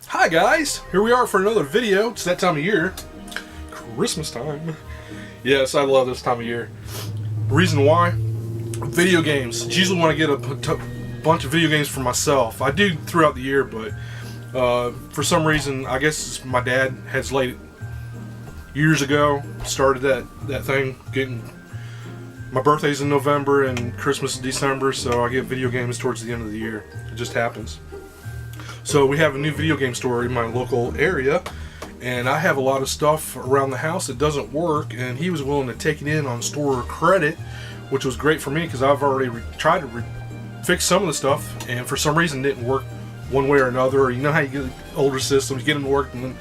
Hi guys, here we are for another video. It's that time of year, Christmas time. Yes, I love this time of year. Reason why? Video games. It's usually when I get a bunch of video games for myself. I do throughout the year, but for some reason, I guess my dad has years ago started that thing. Getting my birthday's in November and Christmas is December, so I get video games towards the end of the year. It just happens. So we have a new video game store in my local area, and I have a lot of stuff around the house that doesn't work, and he was willing to take it in on store credit, which was great for me because I've already tried to fix some of the stuff, and for some reason it didn't work one way or another. Or you know how you get older systems, you get them to work, and then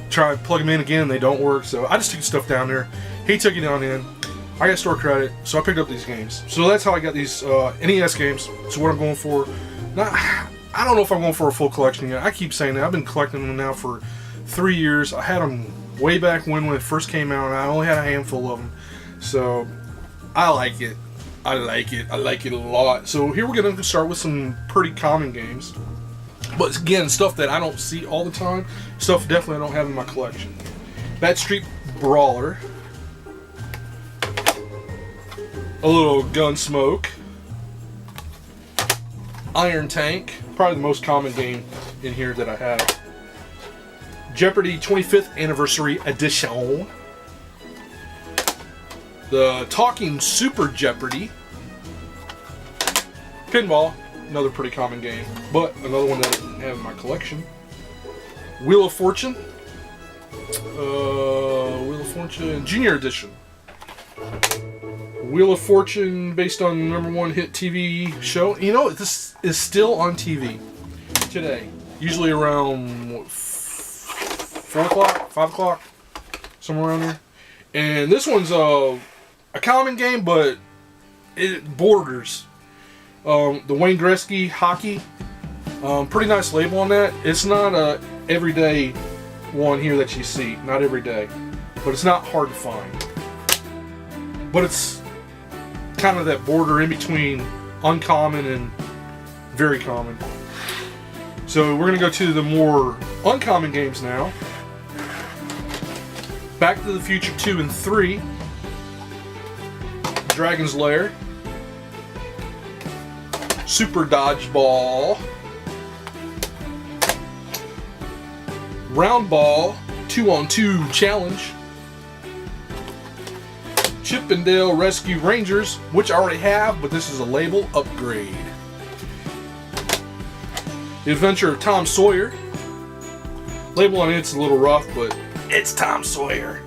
try to plug them in again and they don't work. So I just took stuff down there. He took it on in. I got store credit, so I picked up these games. So that's how I got these NES games. So what I'm going for, I don't know if I'm going for a full collection yet. I keep saying that. I've been collecting them now for 3 years. I had them way back when it first came out, and I only had a handful of them. So I like it. I like it. I like it a lot. So here we're going to start with some pretty common games. But again, stuff that I don't see all the time. Stuff definitely I don't have in my collection. Bat Street Brawler. A little Gunsmoke. Iron Tank. Probably the most common game in here that I have. Jeopardy 25th Anniversary Edition. The Talking Super Jeopardy. Pinball, another pretty common game, but another one that I didn't have in my collection. Wheel of Fortune. Wheel of Fortune Junior Edition. Wheel of Fortune, based on the #1 hit TV show. You know, this is still on TV today. Usually around 4 o'clock, 5 o'clock, somewhere around there. And this one's a common game, but it borders. The Wayne Gretzky hockey. Pretty nice label on that. It's not a everyday one here that you see. Not every day. But it's not hard to find. But it's kind of that border in between uncommon and very common. So we're going to go to the more uncommon games now. Back to the Future 2 and 3. Dragon's Lair. Super Dodgeball. Round Ball 2-on-2 Challenge. Chip 'n Dale Rescue Rangers, which I already have, but this is a label upgrade. The Adventure of Tom Sawyer. Label on it's a little rough, but it's Tom Sawyer.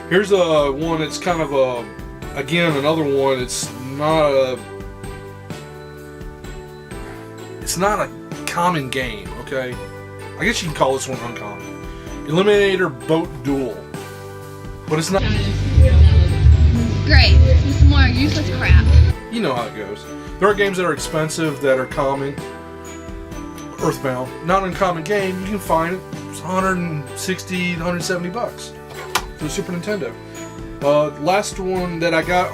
Here's a one that's kind of again, another one. It's not a common game, okay? I guess you can call this one uncommon. Eliminator Boat Duel. But it's not. Great. Some more useless crap. You know how it goes. There are games that are expensive that are common. Earthbound, not an uncommon game. You can find it. It's 160 to 170 bucks for the Super Nintendo. Last one that I got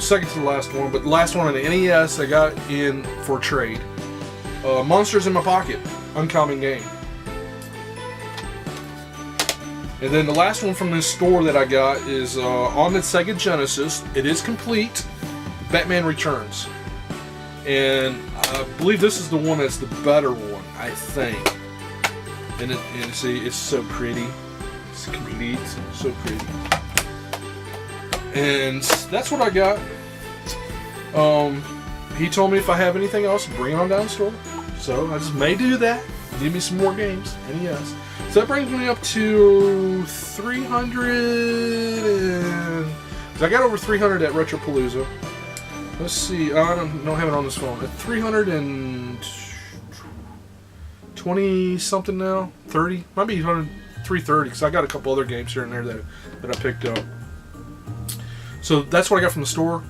second to the last one, but the last one on the NES I got in for trade. Monsters in My Pocket, uncommon game. And then the last one from this store that I got is on the Sega Genesis. It is complete. Batman Returns. And I believe this is the one that's the better one, I think. And see, it's so pretty. It's complete. So pretty. And that's what I got. He told me if I have anything else, bring it on down the store. So I just may do that. Give me some more games. NES. So that brings me up to 300 I got over 300 at Retropalooza. Let's see, I don't have it on this phone. At 320 something now, 30, might be 330 because I got a couple other games here and there that I picked up. So that's what I got from the store.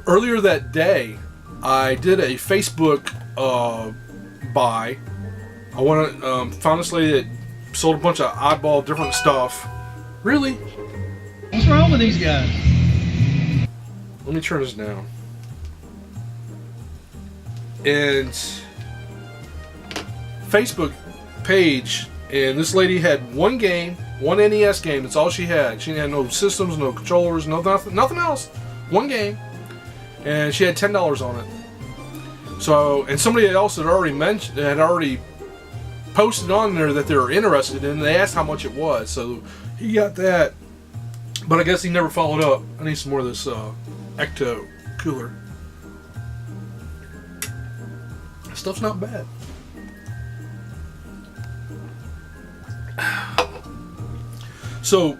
Earlier that day, I did a Facebook buy. I found this lady that sold a bunch of oddball different stuff. Really? What's wrong with these guys? Let me turn this down. And Facebook page, and this lady had one game, one NES game. That's all she had. She had no systems, no controllers, no nothing else. One game, and she had $10 on it. So, and somebody else had already posted on there that they were interested in. They asked how much it was, so he got that. But I guess he never followed up. I need some more of this Ecto cooler. This stuff's not bad. So,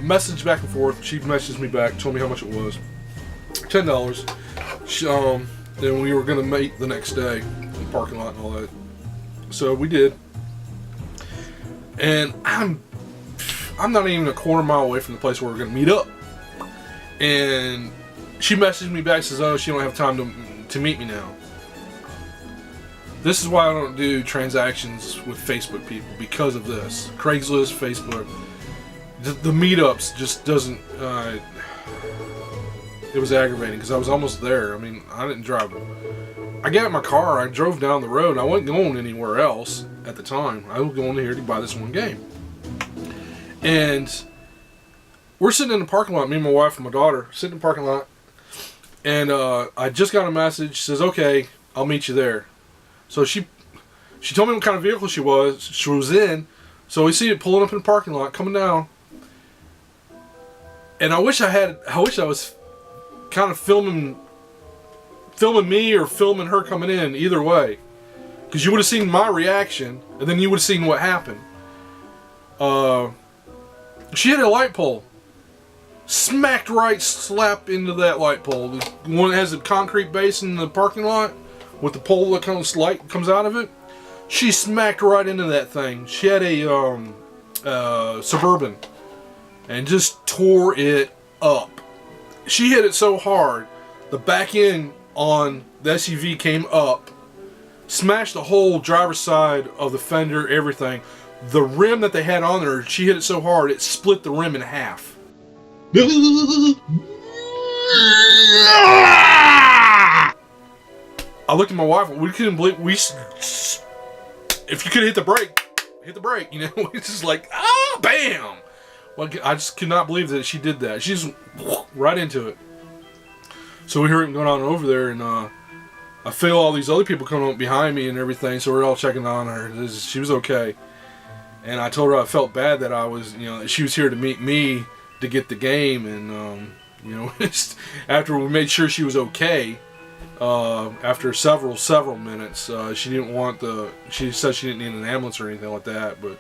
message back and forth. She messaged me back, told me how much it was. $10. Then we were gonna meet the next day in the parking lot and all that. So we did. And I'm not even a quarter mile away from the place where we're gonna meet up. And she messaged me back, says, "Oh, she don't have time to meet me now." This is why I don't do transactions with Facebook people, because of this. Craigslist, Facebook. The meetups just doesn't... it was aggravating because I was almost there. I mean, I didn't drive. I got in my car, I drove down the road, and I wasn't going anywhere else at the time. I was going here to buy this one game. And we're sitting in the parking lot, me and my wife and my daughter, sitting in the parking lot, and I just got a message, says, "Okay, I'll meet you there." So she told me what kind of vehicle she was in. So we see it pulling up in the parking lot, coming down. And I wish I was kind of filming me or filming her coming in, either way. Because you would have seen my reaction, and then you would have seen what happened. She hit a light pole. Smacked right slap into that light pole. The one that has a concrete base in the parking lot, with the pole that light comes out of it. She smacked right into that thing. She had a Suburban, and just tore it up. She hit it so hard, the back end on the SUV came up, smashed the whole driver's side of the fender, everything. The rim that they had on there, she hit it so hard, it split the rim in half. I looked at my wife. We couldn't believe if you could hit the brake. You know, it's just like bam. Well, I just could not believe that she did that. She just right into it. So we heard it going on over there, and I feel all these other people coming up behind me and everything. So we're all checking on her. She was okay, and I told her I felt bad that I was, she was here to meet me to get the game, and after we made sure she was okay. After several minutes, she said she didn't need an ambulance or anything like that, but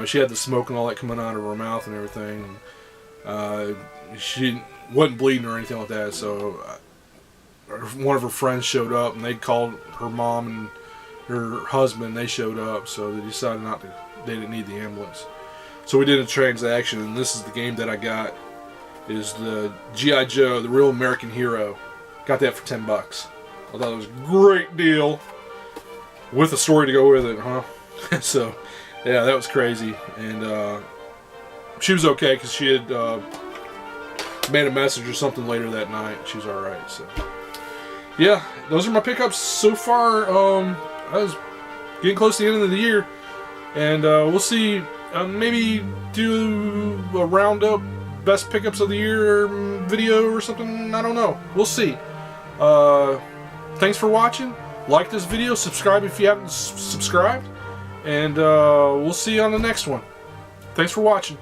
she had the smoke and all that coming out of her mouth and everything, and she wasn't bleeding or anything like that. So one of her friends showed up, and they called her mom and her husband. They showed up, so they decided they didn't need the ambulance. So we did a transaction, and this is the game that I got. Is the G.I. Joe, the Real American Hero. Got that for $10. I thought it was a great deal with a story to go with it, huh? So, yeah, that was crazy. And she was okay because she had made a message or something later that night. She was all right. So, yeah, those are my pickups so far. I was getting close to the end of the year, and we'll see. Maybe do a roundup best pickups of the year video or something. I don't know. We'll see. Thanks for watching. Like this video, subscribe if you haven't subscribed, and we'll see you on the next one. Thanks for watching.